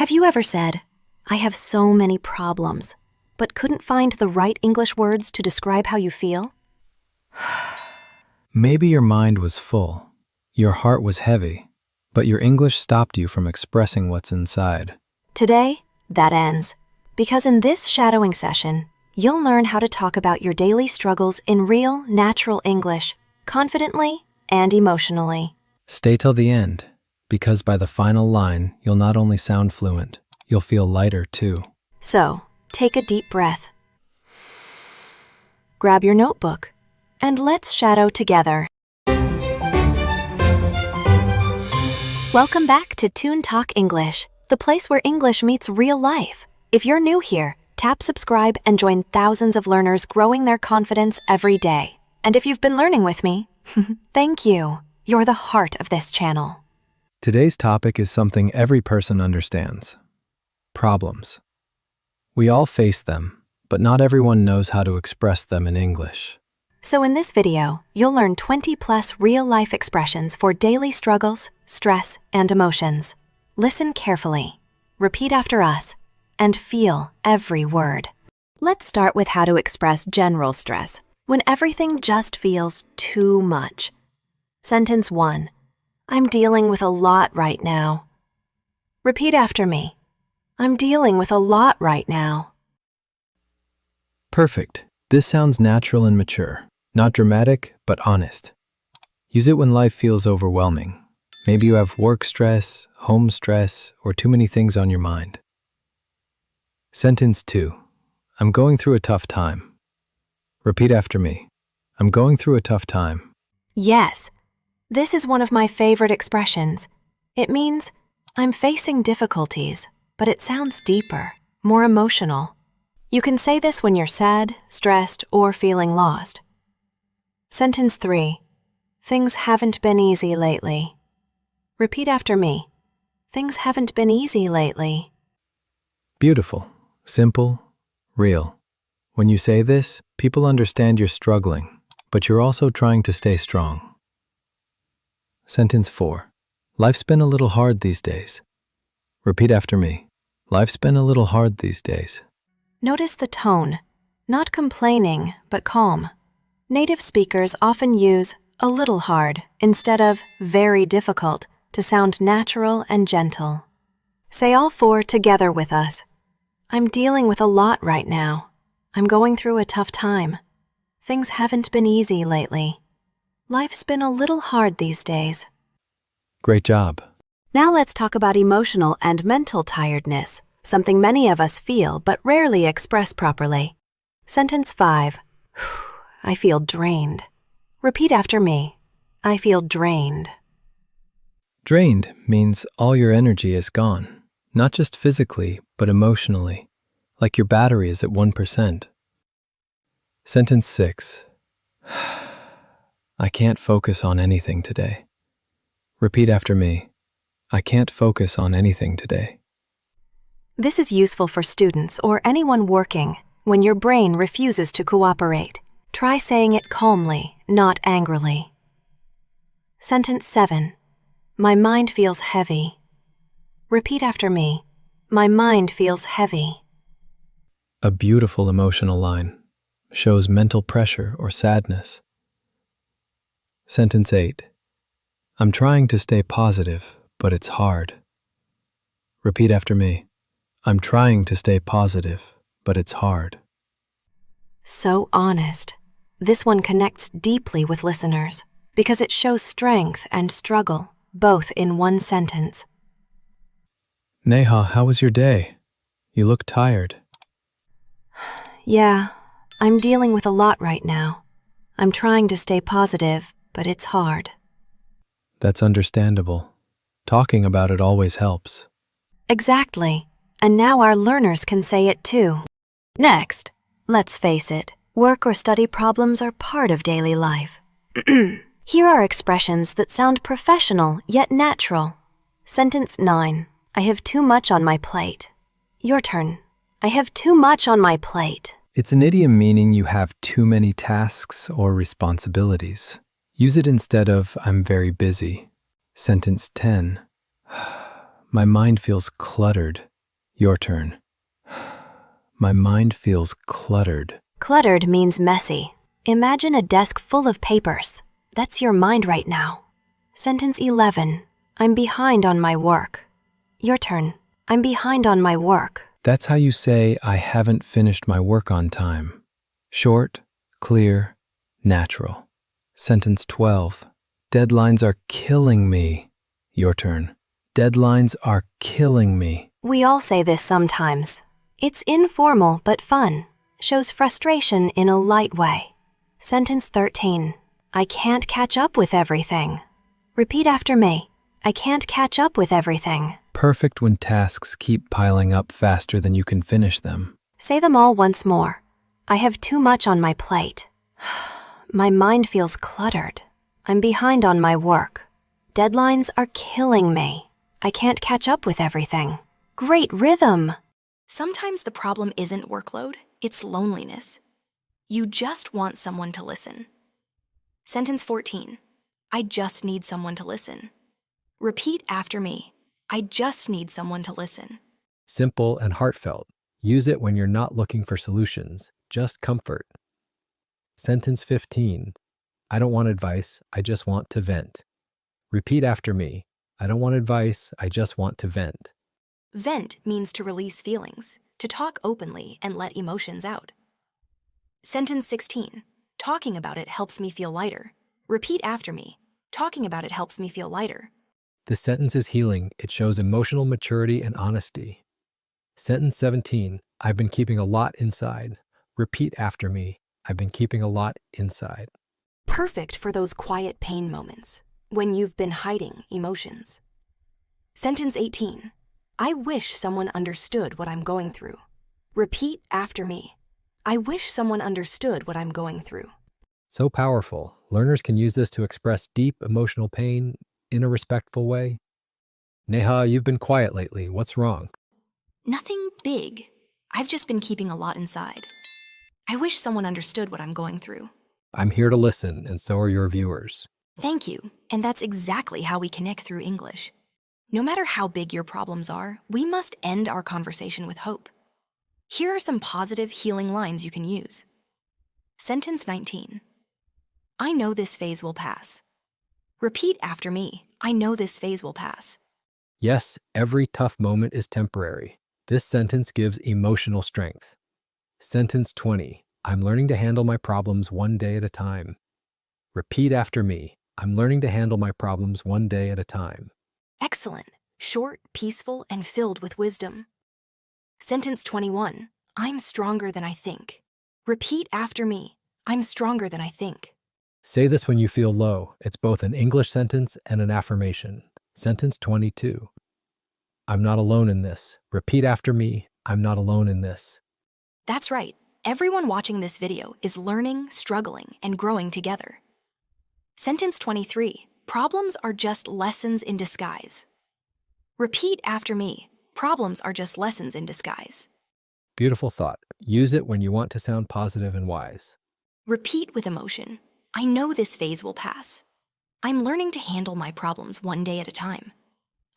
Have you ever said, "I have so many problems," but couldn't find the right English words to describe how you feel? Maybe your mind was full, your heart was heavy, but your English stopped you from expressing what's inside. Today, that ends. Because in this shadowing session, you'll learn how to talk about your daily struggles in real, natural English, confidently and emotionally. Stay till the end, because by the final line, you'll not only sound fluent, you'll feel lighter too. So, take a deep breath. Grab your notebook, and let's shadow together. Welcome back to Toon Talk English, the place where English meets real life. If you're new here, tap subscribe and join thousands of learners growing their confidence every day. And if you've been learning with me, thank you. You're the heart of this channel. Today's topic is something every person understands. Problems. We all face them, but not everyone knows how to express them in English. So in this video, you'll learn 20+ real-life expressions for daily struggles, stress, and emotions. Listen carefully, repeat after us, and feel every word. Let's start with how to express general stress, when everything just feels too much. Sentence 1. I'm dealing with a lot right now. Repeat after me. I'm dealing with a lot right now. Perfect. This sounds natural and mature. Not dramatic, but honest. Use it when life feels overwhelming. Maybe you have work stress, home stress, or too many things on your mind. Sentence 2. I'm going through a tough time. Repeat after me. I'm going through a tough time. Yes, this is one of my favorite expressions. It means I'm facing difficulties, but it sounds deeper, more emotional. You can say this when you're sad, stressed, or feeling lost. Sentence 3. Things haven't been easy lately. Repeat after me. Things haven't been easy lately. Beautiful, simple, real. When you say this, people understand you're struggling, but you're also trying to stay strong. Sentence 4. Life's been a little hard these days. Repeat after me. Life's been a little hard these days. Notice the tone, not complaining, but calm. Native speakers often use a little hard instead of very difficult to sound natural and gentle. Say all 4 together with us. I'm dealing with a lot right now. I'm going through a tough time. Things haven't been easy lately. Life's been a little hard these days. Great job. Now let's talk about emotional and mental tiredness, something many of us feel but rarely express properly. Sentence 5. I feel drained. Repeat after me. I feel drained. Drained means all your energy is gone, not just physically, but emotionally, like your battery is at 1%. Sentence 6. I can't focus on anything today. Repeat after me. I can't focus on anything today. This is useful for students or anyone working when your brain refuses to cooperate. Try saying it calmly, not angrily. Sentence 7. My mind feels heavy. Repeat after me. My mind feels heavy. A beautiful emotional line. Shows mental pressure or sadness. Sentence 8. I'm trying to stay positive, but it's hard. Repeat after me. I'm trying to stay positive, but it's hard. So honest. This one connects deeply with listeners because it shows strength and struggle, both in one sentence. Neha, how was your day? You look tired. Yeah, I'm dealing with a lot right now. I'm trying to stay positive, but it's hard. That's understandable. Talking about it always helps. Exactly. And now our learners can say it too. Next, let's face it, work or study problems are part of daily life. Here are expressions that sound professional yet natural. Sentence 9. I have too much on my plate. Your turn. I have too much on my plate. It's an idiom meaning you have too many tasks or responsibilities. Use it instead of I'm very busy. Sentence 10. My mind feels cluttered. Your turn. My mind feels cluttered. Cluttered means messy. Imagine a desk full of papers. That's your mind right now. Sentence 11. I'm behind on my work. Your turn. I'm behind on my work. That's how you say I haven't finished my work on time. Short, clear, natural. Sentence 12. Deadlines are killing me. Your turn. Deadlines are killing me. We all say this sometimes. It's informal but fun. Shows frustration in a light way. Sentence 13. I can't catch up with everything. Repeat after me. I can't catch up with everything. Perfect when tasks keep piling up faster than you can finish them. Say them all once more. I have too much on my plate. My mind feels cluttered. I'm behind on my work. Deadlines are killing me. I can't catch up with everything. Great rhythm. Sometimes the problem isn't workload, it's loneliness. You just want someone to listen. Sentence 14. I just need someone to listen. Repeat after me. I just need someone to listen. Simple and heartfelt. Use it when you're not looking for solutions, just comfort. Sentence 15. I don't want advice, I just want to vent. Repeat after me. I don't want advice, I just want to vent. Vent means to release feelings, to talk openly and let emotions out. Sentence 16. Talking about it helps me feel lighter. Repeat after me. Talking about it helps me feel lighter. This sentence is healing. It shows emotional maturity and honesty. Sentence 17. I've been keeping a lot inside. Repeat after me. I've been keeping a lot inside. Perfect for those quiet pain moments, when you've been hiding emotions. Sentence 18. I wish someone understood what I'm going through. Repeat after me. I wish someone understood what I'm going through. So powerful. Learners can use this to express deep emotional pain in a respectful way. Neha, you've been quiet lately. What's wrong? Nothing big. I've just been keeping a lot inside. I wish someone understood what I'm going through. I'm here to listen, and so are your viewers. Thank you, and that's exactly how we connect through English. No matter how big your problems are, we must end our conversation with hope. Here are some positive, healing lines you can use. Sentence 19. I know this phase will pass. Repeat after me. I know this phase will pass. Yes, every tough moment is temporary. This sentence gives emotional strength. Sentence 20. I'm learning to handle my problems one day at a time. Repeat after me. I'm learning to handle my problems one day at a time. Excellent. Short, peaceful, and filled with wisdom. Sentence 21. I'm stronger than I think. Repeat after me. I'm stronger than I think. Say this when you feel low. It's both an English sentence and an affirmation. Sentence 22. I'm not alone in this. Repeat after me. I'm not alone in this. That's right. Everyone watching this video is learning, struggling, and growing together. Sentence 23. Problems are just lessons in disguise. Repeat after me. Problems are just lessons in disguise. Beautiful thought. Use it when you want to sound positive and wise. Repeat with emotion. I know this phase will pass. I'm learning to handle my problems one day at a time.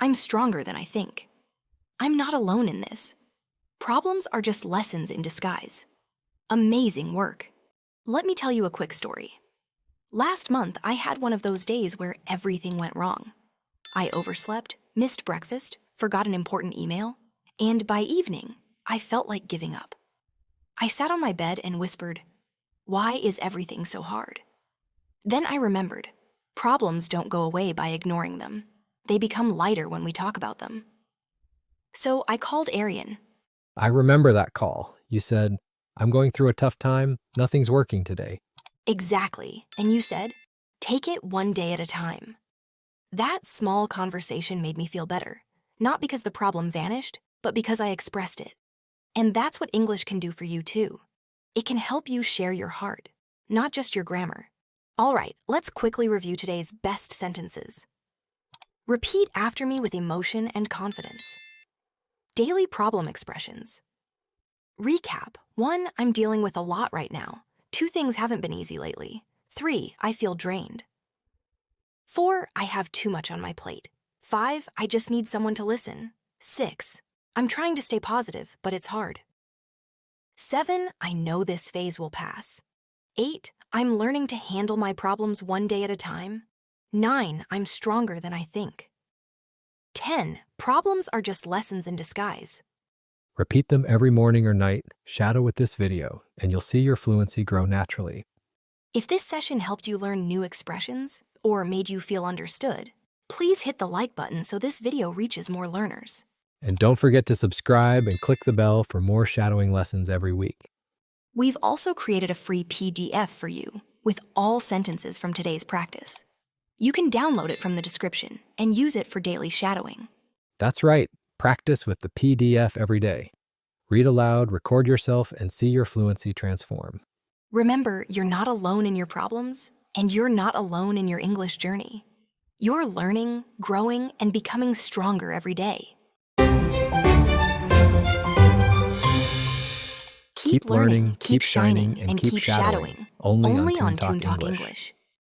I'm stronger than I think. I'm not alone in this. Problems are just lessons in disguise. Amazing work. Let me tell you a quick story. Last month, I had one of those days where everything went wrong. I overslept, missed breakfast, forgot an important email, and by evening, I felt like giving up. I sat on my bed and whispered, "Why is everything so hard?" Then I remembered, problems don't go away by ignoring them. They become lighter when we talk about them. So I called Aryan. I remember that call. You said, I'm going through a tough time. Nothing's working today. Exactly. And you said, take it one day at a time. That small conversation made me feel better, not because the problem vanished, but because I expressed it. And that's what English can do for you too. It can help you share your heart, not just your grammar. All right, let's quickly review today's best sentences. Repeat after me with emotion and confidence. Daily problem expressions. Recap. 1, I'm dealing with a lot right now. 2, things haven't been easy lately. 3, I feel drained. 4, I have too much on my plate. 5, I just need someone to listen. 6, I'm trying to stay positive, but it's hard. 7. I know this phase will pass. 8. I'm learning to handle my problems one day at a time. 9. I'm stronger than I think. 10. Problems are just lessons in disguise. Repeat them every morning or night, shadow with this video, and you'll see your fluency grow naturally. If this session helped you learn new expressions or made you feel understood, please hit the like button so this video reaches more learners. And don't forget to subscribe and click the bell for more shadowing lessons every week. We've also created a free PDF for you with all sentences from today's practice. You can download it from the description and use it for daily shadowing. That's right, practice with the PDF every day. Read aloud, record yourself, and see your fluency transform. Remember, you're not alone in your problems, and you're not alone in your English journey. You're learning, growing, and becoming stronger every day. Keep learning, keep shining, and keep shadowing. Only on Toon Talk English.